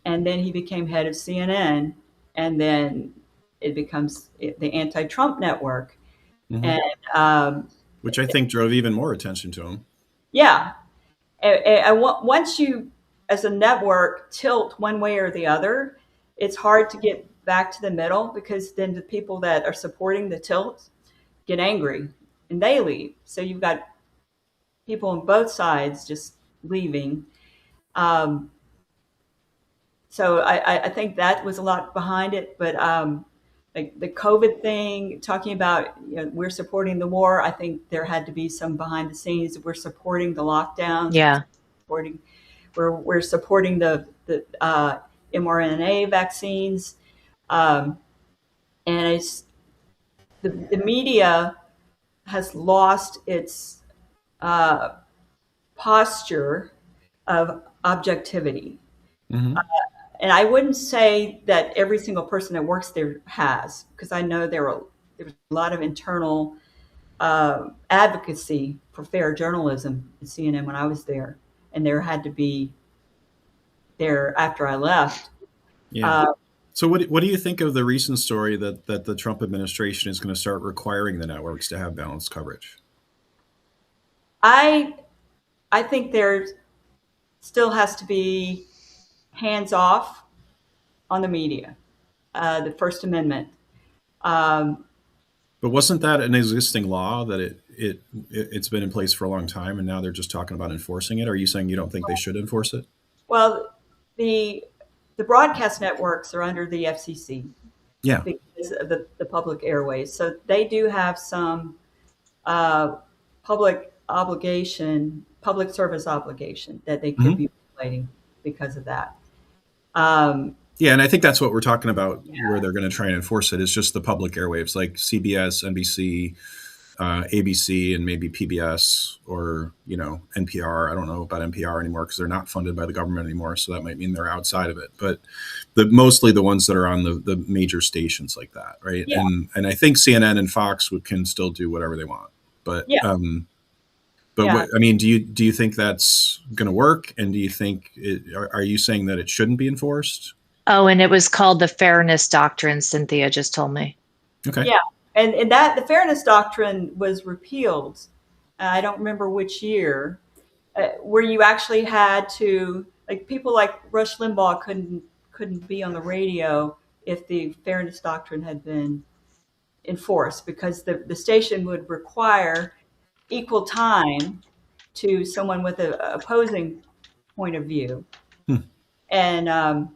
And then he became head of CNN. And then it becomes the anti-Trump network. Mm-hmm. And which I think drove even more attention to him. Yeah. And once you, as a network, tilt one way or the other, it's hard to get back to the middle, because then the people that are supporting the tilt get angry and they leave. So you've got people on both sides just leaving. So I think that was a lot behind it. But like the COVID thing, talking about, we're supporting the war, I think there had to be some behind the scenes. We're supporting the lockdowns. Yeah. We're supporting the mRNA vaccines. And it's the media has lost its posture of objectivity. Mm-hmm. And I wouldn't say that every single person that works there has, because I know there was a lot of internal advocacy for fair journalism at CNN when I was there, and there had to be there after I left. Yeah. So what do you think of the recent story that the Trump administration is going to start requiring the networks to have balanced coverage? I think there still has to be hands off on the media, the First Amendment. But wasn't that an existing law that it's been in place for a long time, and now they're just talking about enforcing it? Are you saying you don't think they should enforce it? Well, the broadcast networks are under the FCC. Yeah. Because of the public airways. So they do have some public service obligation that they could be violating because of that. Yeah, and I think that's what we're talking about, where they're going to try and enforce it. It's just the public airwaves, like CBS, NBC, ABC, and maybe PBS or, NPR. I don't know about NPR anymore because they're not funded by the government anymore, so that might mean they're outside of it. But mostly the ones that are on the major stations like that, right? Yeah. And I think CNN and Fox can still do whatever they want. But What, I mean, do you think that's going to work? And do you think are you saying that it shouldn't be enforced? Oh, and it was called the Fairness Doctrine, Cynthia just told me. Okay. Yeah. And that the Fairness Doctrine was repealed. I don't remember which year, where you actually had to, like, people like Rush Limbaugh couldn't be on the radio if the Fairness Doctrine had been enforced, because the station would require equal time to someone with an opposing point of view. And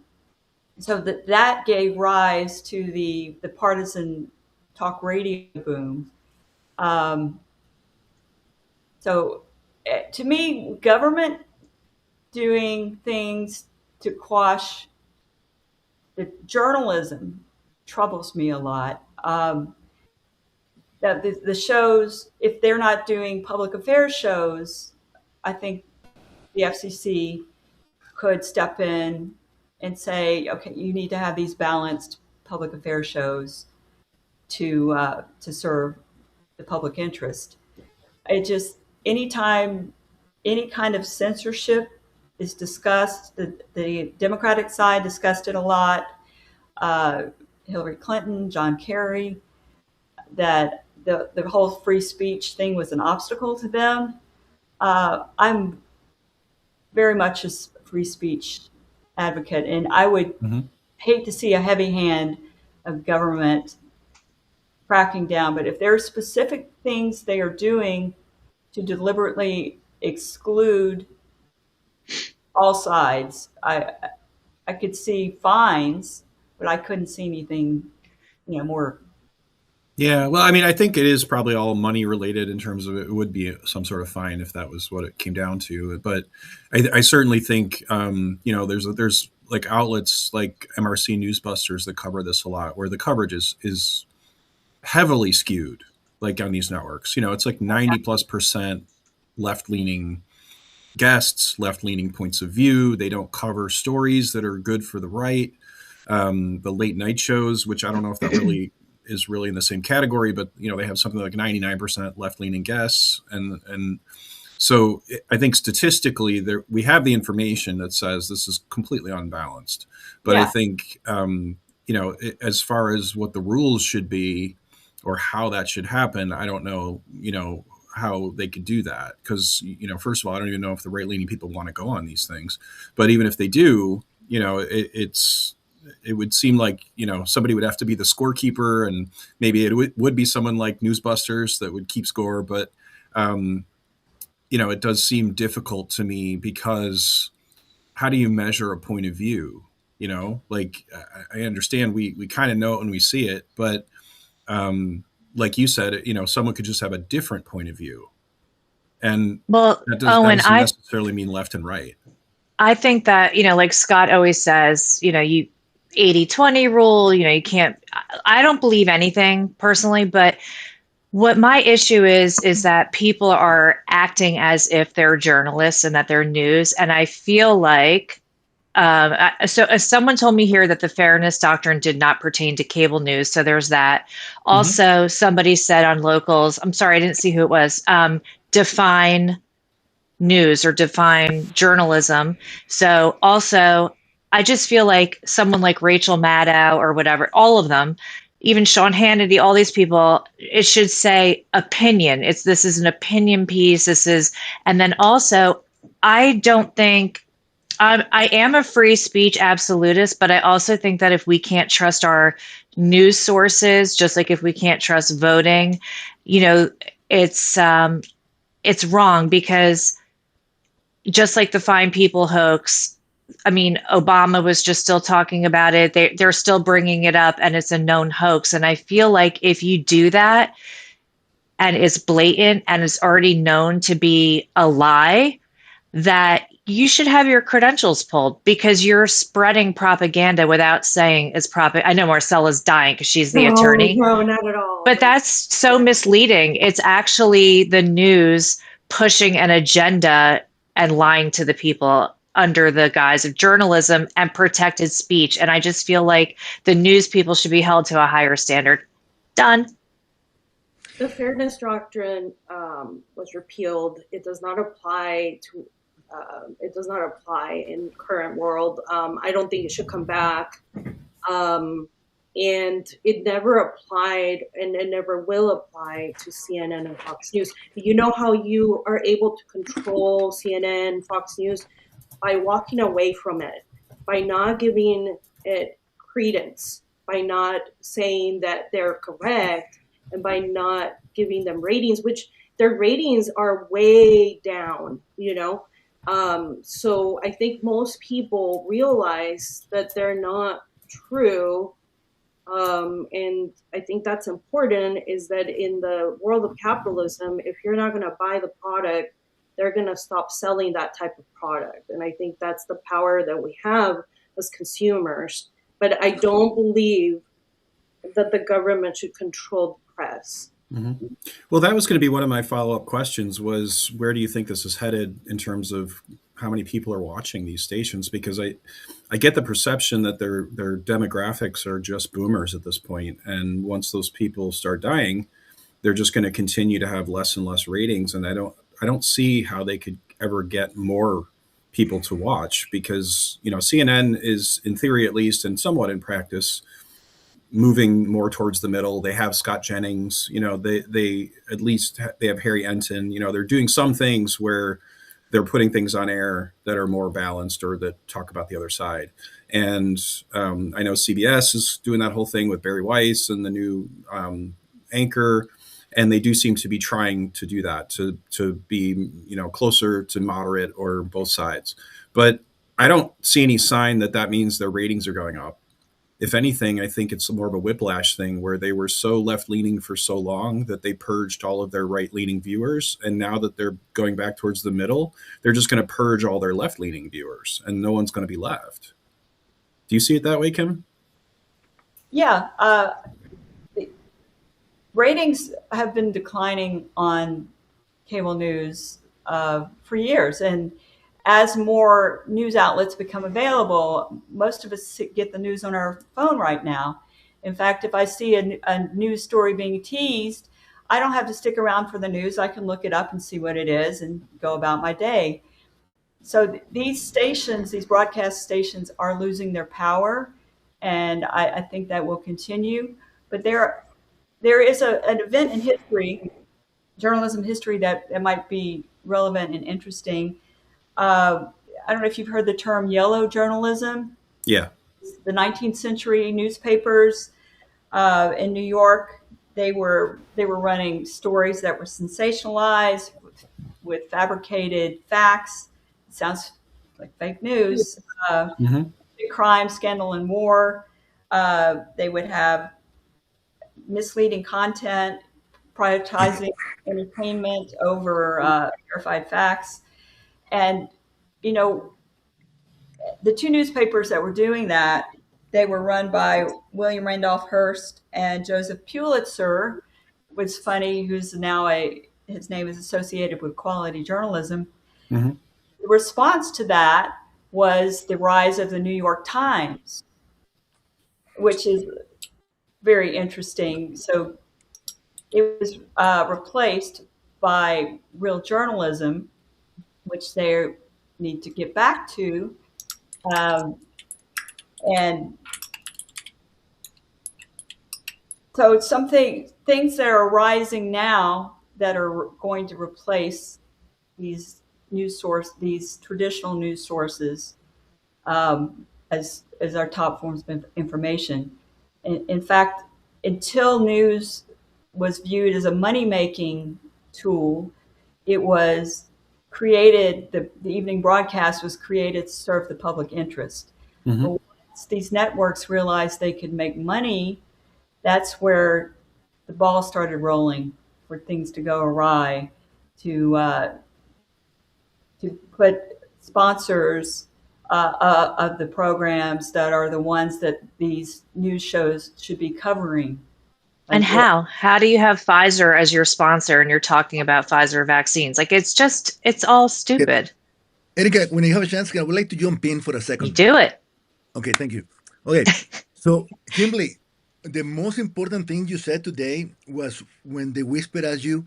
so that gave rise to the partisan talk radio boom. So to me, government doing things to quash the journalism troubles me a lot. That the shows, if they're not doing public affairs shows, I think the FCC could step in and say, okay, you need to have these balanced public affairs shows to serve the public interest. Anytime any kind of censorship is discussed, the Democratic side discussed it a lot. Hillary Clinton, John Kerry, that the whole free speech thing was an obstacle to them. I'm very much a free speech advocate, and I would hate to see a heavy hand of government cracking down. But if there are specific things they are doing to deliberately exclude all sides, I could see fines, but I couldn't see anything, more Yeah, well, I mean, I think it is probably all money related in terms of it would be some sort of fine if that was what it came down to. But I certainly think, there's like outlets like MRC Newsbusters that cover this a lot, where the coverage is heavily skewed, like on these networks. It's like 90+% left leaning guests, left leaning points of view. They don't cover stories that are good for the right. The late night shows, which I don't know if that really is really in the same category, but they have something like 99% left leaning guests, and so I think statistically there we have the information that says this is completely unbalanced. But I Yeah. think as far as what the rules should be or how that should happen, I don't know. How they could do that, because first of all, I don't even know if the right leaning people want to go on these things, but even if they do, it would seem like somebody would have to be the scorekeeper, and maybe it would be someone like Newsbusters that would keep score. But it does seem difficult to me, because how do you measure a point of view? Like I understand we kind of know it when we see it, but like you said, someone could just have a different point of view, and Well, that Owen, doesn't necessarily mean left and right. I think that, like Scott always says, you 80/20 rule, you can't, I don't believe anything personally, but what my issue is that people are acting as if they're journalists and that they're news. And I feel like, so as someone told me here that the fairness doctrine did not pertain to cable news. So there's that. Mm-hmm. Also, somebody said on locals, I'm sorry, I didn't see who it was, define news or define journalism. So also, I just feel like someone like Rachel Maddow or whatever, all of them, even Sean Hannity, all these people, it should say opinion. This is an opinion piece. And then also, I don't think I am a free speech absolutist, but I also think that if we can't trust our news sources, just like if we can't trust voting, you know, it's it's wrong, because just like the fine people hoax, I mean, Obama was just still talking about it. They're still bringing it up, and it's a known hoax. And I feel like if you do that and it's blatant and it's already known to be a lie, that you should have your credentials pulled, because you're spreading propaganda without saying it's propaganda. I know Marcela's dying because she's the No, attorney, no, not at all. but that's so misleading. It's actually the news pushing an agenda and lying to the people under the guise of journalism and protected speech. And I just feel like the news people should be held to a higher standard. Done. The fairness doctrine was repealed. It does not apply to. It does not apply in current world. I don't think it should come back. And it never applied, and it never will apply to CNN and Fox News. You know how you are able to control CNN, Fox News? By walking away from it, by not giving it credence, by not saying that they're correct, and by not giving them ratings, which their ratings are way down, So I think most people realize that they're not true. And I think that's important, is that in the world of capitalism, if you're not going to buy the product, they're going to stop selling that type of product. And I think that's the power that we have as consumers. But I don't believe that the government should control the press. Mm-hmm. Well, that was going to be one of my follow-up questions, was where do you think this is headed in terms of how many people are watching these stations? Because I get the perception that their demographics are just boomers at this point. And once those people start dying, they're just going to continue to have less and less ratings. And I don't see how they could ever get more people to watch, because, CNN is, in theory at least, and somewhat in practice, moving more towards the middle. They have Scott Jennings, they at least they have Harry Enton, they're doing some things where they're putting things on air that are more balanced or that talk about the other side. And I know CBS is doing that whole thing with Barry Weiss and the new anchor. And they do seem to be trying to do that, to be, closer to moderate or both sides. But I don't see any sign that means their ratings are going up. if anything, I think it's more of a whiplash thing where they were so left leaning for so long that they purged all of their right leaning viewers. And now that they're going back towards the middle, they're just going to purge all their left leaning viewers and no one's going to be left. Do you see it that way, Kim? Yeah. Ratings have been declining on cable news for years. And as more news outlets become available, most of us get the news on our phone right now. In fact, if I see a news story being teased, I don't have to stick around for the news. I can look it up and see what it is and go about my day. So these stations, these broadcast stations, are losing their power, and I think that will continue. But there is an event in history, journalism history, that might be relevant and interesting. I don't know if you've heard the term yellow journalism. Yeah. The 19th century newspapers in New York, they were running stories that were sensationalized with fabricated facts. It sounds like fake news. Crime, scandal, and war. They would have misleading content, prioritizing entertainment over verified facts. And, you know, the two newspapers that were doing that, they were run by William Randolph Hearst and Joseph Pulitzer, which is funny, who's now his name is associated with quality journalism. The response to that was the rise of the New York Times, which is very interesting. So it was replaced by real journalism, which they need to get back to. And so things that are rising now that are going to replace these these traditional news sources as our top forms of information. In fact, until news was viewed as a money-making tool, it was created, the evening broadcast was created to serve the public interest. But once these networks realized they could make money, that's where the ball started rolling for things to go awry, to put sponsors of the programs that are the ones that these news shows should be covering. And how do you have Pfizer as your sponsor and you're talking about Pfizer vaccines? Like, it's all stupid. Erika, when you have a chance, I would like to jump in for a second. You do it. Okay, thank you. Okay, so Kimbly, the most important thing you said today was when they whispered at you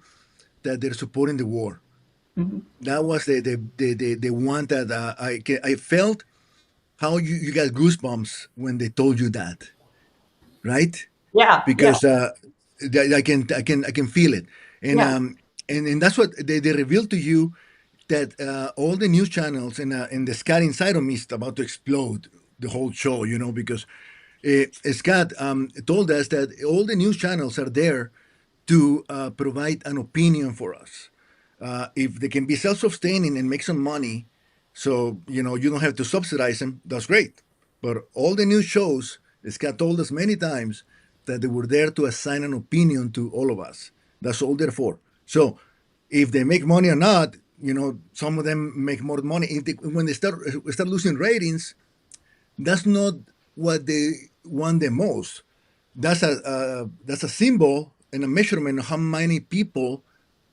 that they're supporting the war. That was the one that I felt how you got goosebumps when they told you that, right? Yeah, because I can feel it, and and that's what they revealed to you, that all the news channels and the Scott inside of me is about to explode the whole show, because Scott told us that all the news channels are there to provide an opinion for us. If they can be self-sustaining and make some money, so you don't have to subsidize them, that's great. But all the news shows, Scott told us many times, that they were there to assign an opinion to all of us. That's all they're for. So if they make money or not, some of them make more money. When they start losing ratings, that's not what they want the most. That's a symbol and a measurement of how many people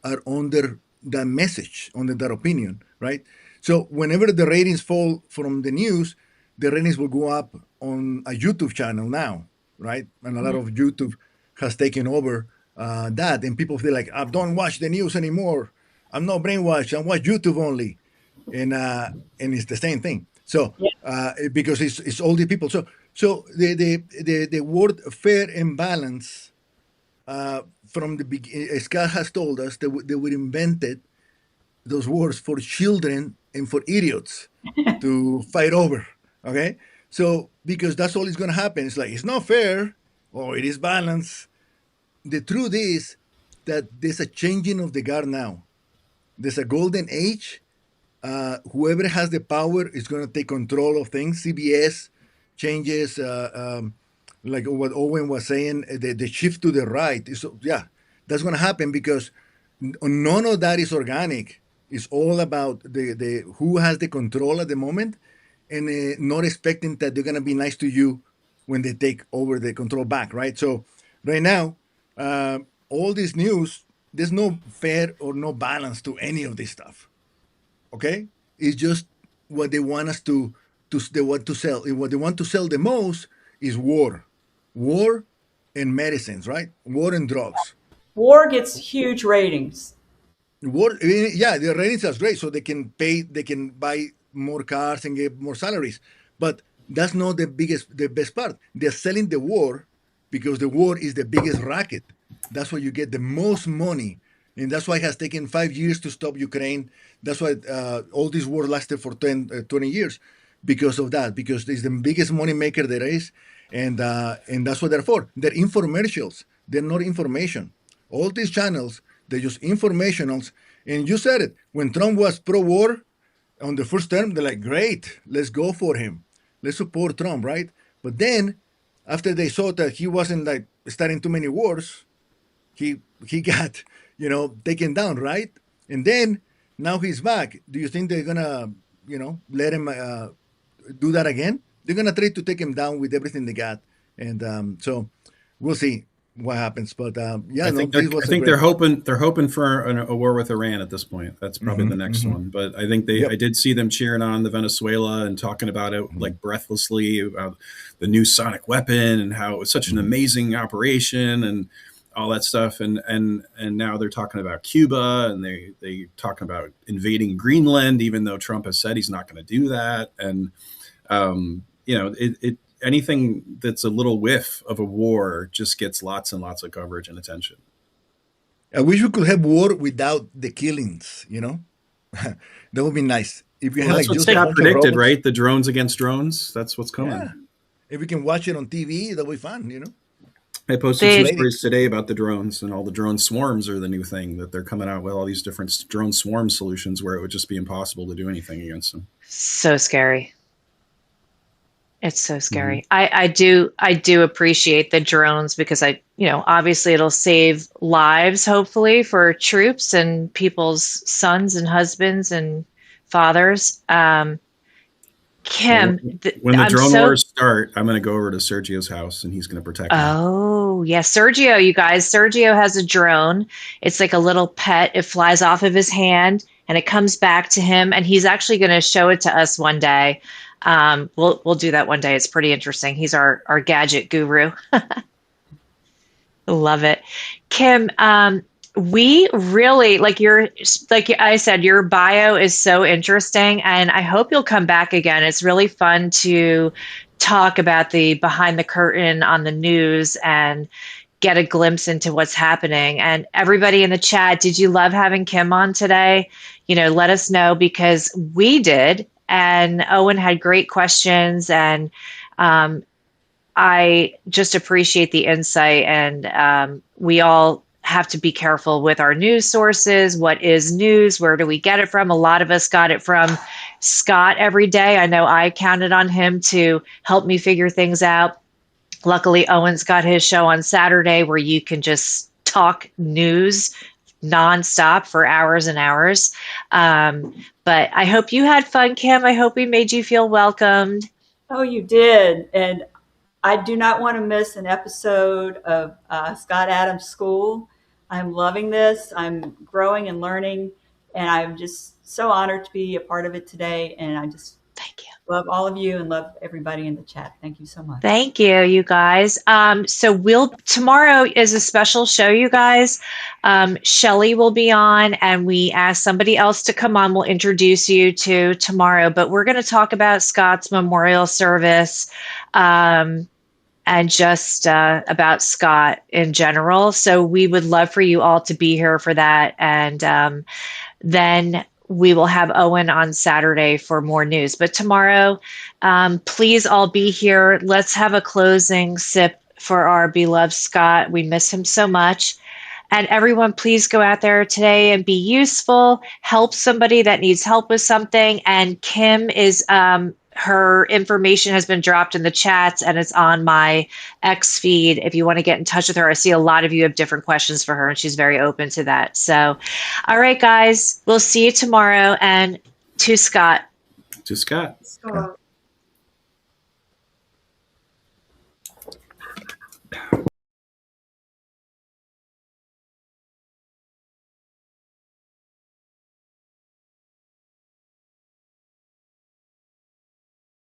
are under that message, under that opinion, right? So whenever the ratings fall from the news, the ratings will go up on a YouTube channel now, right? And a lot of YouTube has taken over that, and people feel like, I don't watch the news anymore. I'm not brainwashed. I watch YouTube only, and it's the same thing. So because it's all the people. So the word fair and balance from the beginning, Scott has told us that they were invented those words for children and for idiots to fight over. Okay, so because that's all is going to happen. It's like, it's not fair, or it is balance. The truth is that there's a changing of the guard now. There's a golden age. Whoever has the power is going to take control of things. CBS changes like what Owen was saying, the shift to the right is, yeah, that's going to happen because none of that is organic. It's all about the who has the control at the moment, and not expecting that they're going to be nice to you when they take over the control back, right? So right now, all this news, there's no fair or no balance to any of this stuff. Okay, it's just what they want us to they want to sell. And what they want to sell the most is war and medicines, right? War and drugs. War gets huge ratings. What? Yeah, the ratings are great, so they can pay, they can buy more cars and get more salaries. But that's not the best part. They're selling the war because the war is the biggest racket. That's where you get the most money, and that's why it has taken 5 years to stop Ukraine. That's why all this war lasted for 20 years because of that. Because it's the biggest money maker there is, and that's what they're for. They're infomercials. They're not information. All these channels, they're just informationals. And you said it. When Trump was pro-war on the first term, they're like, great, let's go for him. Let's support Trump, right? But then, after they saw that he wasn't like starting too many wars, he got, taken down, right? And then, now he's back. Do you think they're gonna, let him do that again? They're gonna try to take him down with everything they got. And so we'll see what happens. But yeah, I think they're hoping for a war with Iran at this point. That's probably the next one. But I think I did see them cheering on the Venezuela and talking about it like breathlessly about the new sonic weapon and how it was such an amazing operation and all that stuff. And now they're talking about Cuba, and they talking about invading Greenland, even though Trump has said he's not going to do that. And anything that's a little whiff of a war just gets lots and lots of coverage and attention. I wish we could have war without the killings, that would be nice. If you had that's like what's got predicted, right? The drones against drones. That's what's coming. Yeah. If we can watch it on TV, that'll be fun, I posted some stories today about the drones, and all the drone swarms are the new thing, that they're coming out with all these different drone swarm solutions where it would just be impossible to do anything against them. So scary. It's so scary. I do appreciate the drones because obviously it'll save lives, hopefully, for troops and people's sons and husbands and fathers. Kim, when the drone wars start, I'm going to go over to Sergio's house and he's going to protect me. Oh, yeah. Sergio, you guys, Sergio has a drone. It's like a little pet. It flies off of his hand and it comes back to him. And he's actually going to show it to us one day. We'll do that one day. It's pretty interesting. He's our gadget guru. Love it. Kim, we really like I said, your bio is so interesting, and I hope you'll come back again. It's really fun to talk about the behind the curtain on the news and get a glimpse into what's happening. And everybody in the chat, did you love having Kim on today? Let us know, because we did. And Owen had great questions, and I just appreciate the insight. And we all have to be careful with our news sources. What is news? Where do we get it from? A lot of us got it from Scott every day. I know I counted on him to help me figure things out. Luckily, Owen's got his show on Saturday where you can just talk news nonstop for hours and hours. But I hope you had fun, Kim. I hope we made you feel welcomed. Oh, you did. And I do not want to miss an episode of Scott Adams School. I'm loving this. I'm growing and learning, and I'm just so honored to be a part of it today. And I just thank you. Love all of you and love everybody in the chat. Thank you so much. Thank you, you guys. So tomorrow is a special show, you guys. Shelly will be on, and we asked somebody else to come on. We'll introduce you to tomorrow, but we're going to talk about Scott's memorial service, and just about Scott in general. So we would love for you all to be here for that. And then we will have Owen on Saturday for more news. But tomorrow, please all be here. Let's have a closing sip for our beloved Scott. We miss him so much. And everyone, please go out there today and be useful. Help somebody that needs help with something. And Kim is her information has been dropped in the chats and it's on my X feed. If you want to get in touch with her, I see a lot of you have different questions for her and she's very open to that. So, all right, guys, we'll see you tomorrow. And to Scott. To Scott. Scott.